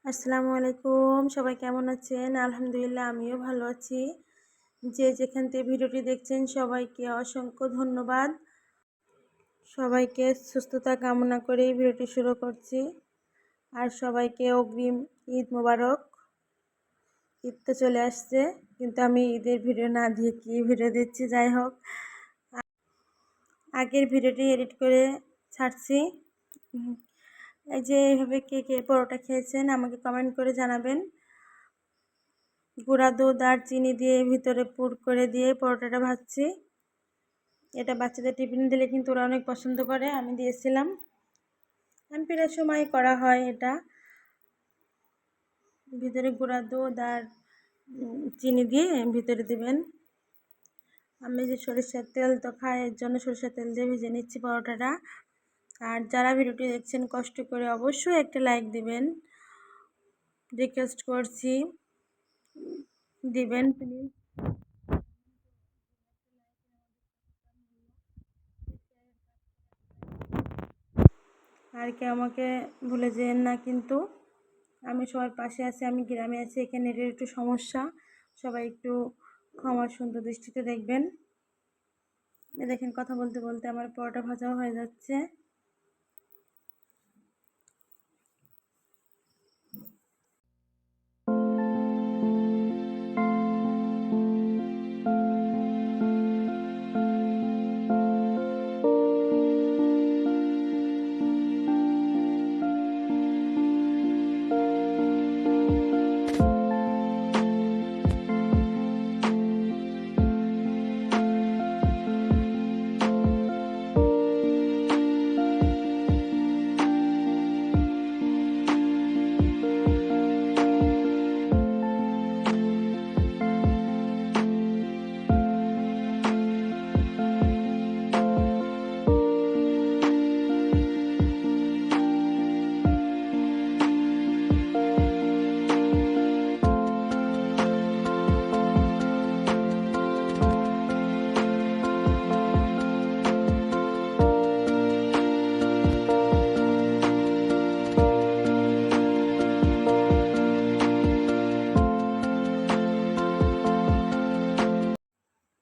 আসসালামু আলাইকুম, সবাই কেমন আছেন? আলহামদুলিল্লাহ আমিও ভালো আছি। যে যেখান থেকে ভিডিওটি দেখছেন সবাইকে অসংখ্য ধন্যবাদ। সবাইকে সুস্থতা কামনা করেই ভিডিওটি শুরু করছি। আর সবাইকে অগ্রিম ঈদ মোবারক। ঈদ তো চলে আসছে, কিন্তু আমি ঈদের ভিডিও না দিয়ে কি ভিডিও দিচ্ছি, যাই হোক আগের ভিডিওটি এডিট করে ছাড়ছি। এই যে এইভাবে কে কে পরোটা খেয়েছেন আমাকে কমেন্ট করে জানাবেন। গুঁড়া দুধ আর চিনি দিয়ে ভিতরে পুর করে দিয়ে পরোটাটা ভাজছি। এটা বাচ্চাদের টিফিন দিলে কিন্তু ওরা অনেক পছন্দ করে, আমি দিয়েছিলাম। প্রায় সময় করা হয় এটা। ভিতরে গুঁড়া দুধ আর চিনি দিয়ে ভিতরে দিবেন। আমি যে সরিষার তেল তো খাই, এর জন্য সরিষার তেল দিয়ে ভেজে নিচ্ছি পরোটাটা। আর যারা ভিডিওটি দেখছেন কষ্ট করে অবশ্যই একটা লাইক দিবেন, রিকোয়েস্ট করছি, দিবেন প্লিজ। আর কেউ আমাকে ভুলে যেন না কিন্তু। আমি সবার পাশে আছি, আমি গ্রামে আছি, এখানে নেটের একটু সমস্যা, সবাই একটু ক্ষমার সুন্দর দৃষ্টিতে দেখবেন। দেখেন কথা বলতে বলতে আমার পরোটা ভাজাও হয়ে যাচ্ছে।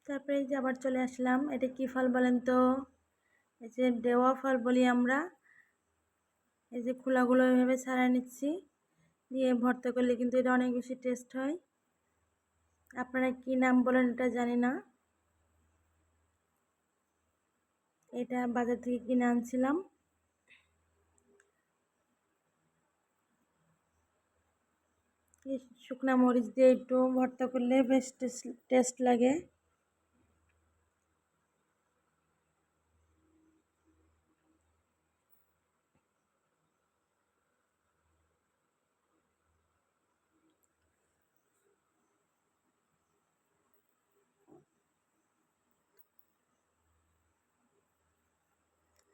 তারপরে এই যে আবার চলে আসলাম। এটা কি ফল বলেন তো? এই যে দেওয়া ফল বলি আমরা। এই যে খোলাগুলো এভাবে ছাড়াই নিচ্ছি, দিয়ে ভর্তা করলে কিন্তু এটা অনেক বেশি টেস্ট হয়। আপনারা কি নাম বলেন এটা জানি না। এটা বাজার থেকে কিনে আনছিলাম। এই শুকনা মরিচ দিয়ে একটু ভর্তা করলে বেশ টেস্ট লাগে।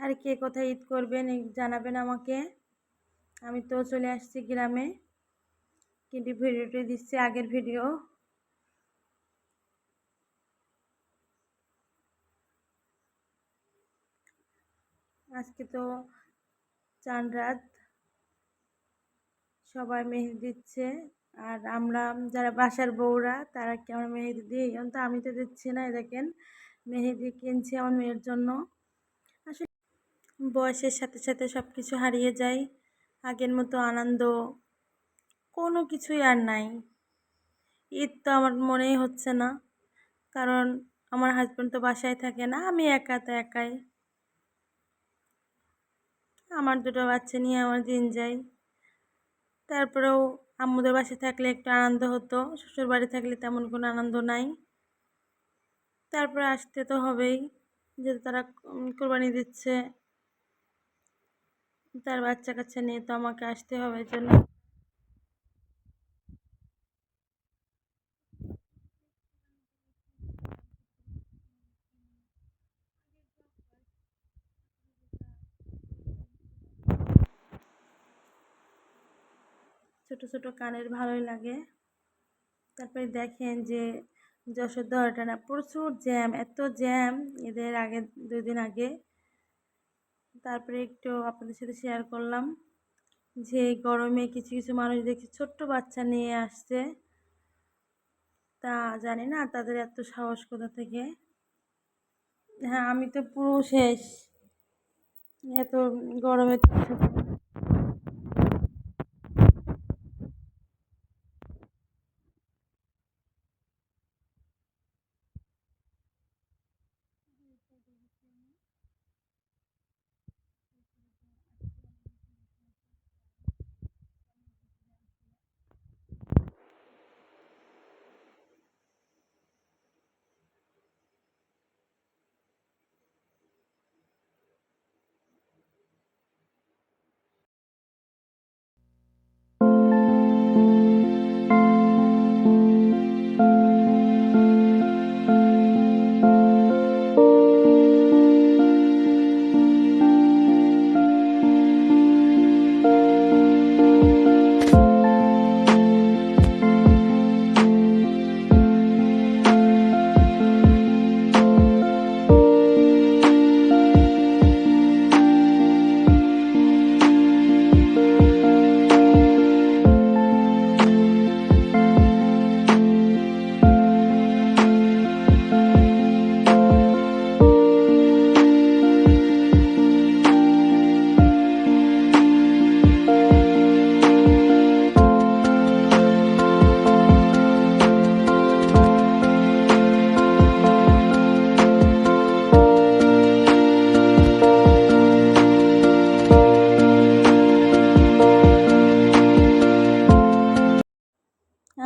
আর কে কোথায় ঈদ করবেন জানাবেন আমাকে। আমি তো চলে আসছি গ্রামে, কিন্তু ভিডিওটি দিচ্ছি আগের ভিডিও। আজকে তো চাঁদ রাত, সবাই মেহেদি দিচ্ছে। আর আমরা যারা বাসার বউরা তারা কি আমরা মেহেদি দিই? তো আমি তো দিচ্ছি না। দেখেন মেহেদি কিনছি আমার মেয়ের জন্য। আসলে বয়সের সাথে সাথে সব কিছু হারিয়ে যায়, আগের মতো আনন্দ কোনো কিছুই আর নাই। ঈদ তো আমার মনেই হচ্ছে না, কারণ আমার হাজব্যান্ড তো বাসায় থাকে না, আমি একা তো একাই। আমার দুটো বাচ্চা নিয়ে আমার দিন যায়। তারপরেও আম্মুদের বাসায় থাকলে একটু আনন্দ হতো, শ্বশুর বাড়ি থাকলে তেমন কোনো আনন্দ নাই। তারপরে আসতে তো হবেই, যেহেতু তারা কোরবানি দিচ্ছে, তার বাচ্চা কাচ্চা নিয়ে তো আমাকে আসতে হবে। এই জন্য ছোট ছোট কানের ভালোই লাগে। তারপরে দেখেন যে যশোর দহটানা প্রচুর জ্যাম, এত জ্যাম এদের আগে 2 দিন আগে। তারপরে একটু আপনাদের সাথে শেয়ার করলাম যে এই গরমে কিছু কিছু মানুষ দেখছি ছোট্ট বাচ্চা নিয়ে আসছে, তা জানি না তাদের এত সাহস কোথা থেকে। হ্যাঁ, আমি তো পুরো শেষ এত গরমে।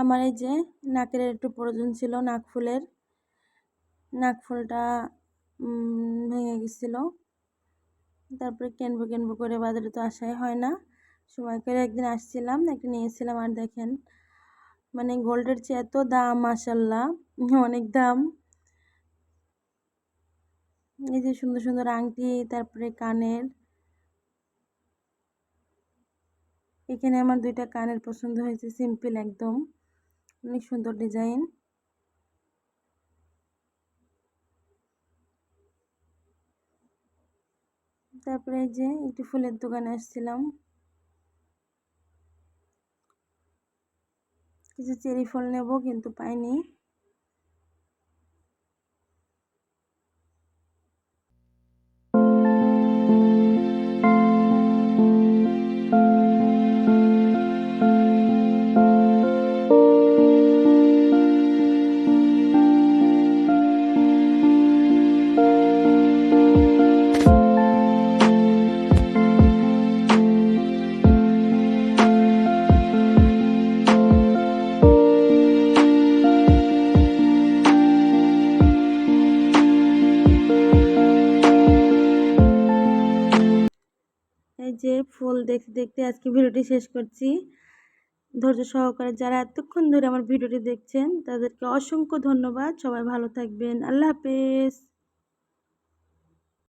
আমার এই যে নাকের একটু প্রয়োজন ছিল নাকফুলের, নাকফুলটা ভেঙে গেছিলো। তারপরে কিনবো কিনবো করে বাজারে তো আসাই হয় না, সময় করে একদিন আসছিলাম একটা নিয়েছিলাম। আর দেখেন মানে গোল্ডের চেয়ে এত দাম, মাশাল্লাহ অনেক দাম। এই যে সুন্দর সুন্দর আংটি, তারপরে কানের, এখানে আমার দুইটা কানের পছন্দ হয়েছে, সিম্পল একদম, অনেক সুন্দর ডিজাইন। তারপরে এই যে একটু ফুলের দোকানে আসছিলাম, কিছু চেরি ফল নেব কিন্তু পাইনি। এই যে ফুল দেখতে দেখতে আজকে ভিডিওটি শেষ করছি। ধৈর্য সহকারে যারা এতক্ষণ ধরে আমার ভিডিওটি দেখছেন তাদেরকে অসংখ্য ধন্যবাদ। সবাই ভালো থাকবেন, আল্লাহ হাফেজ।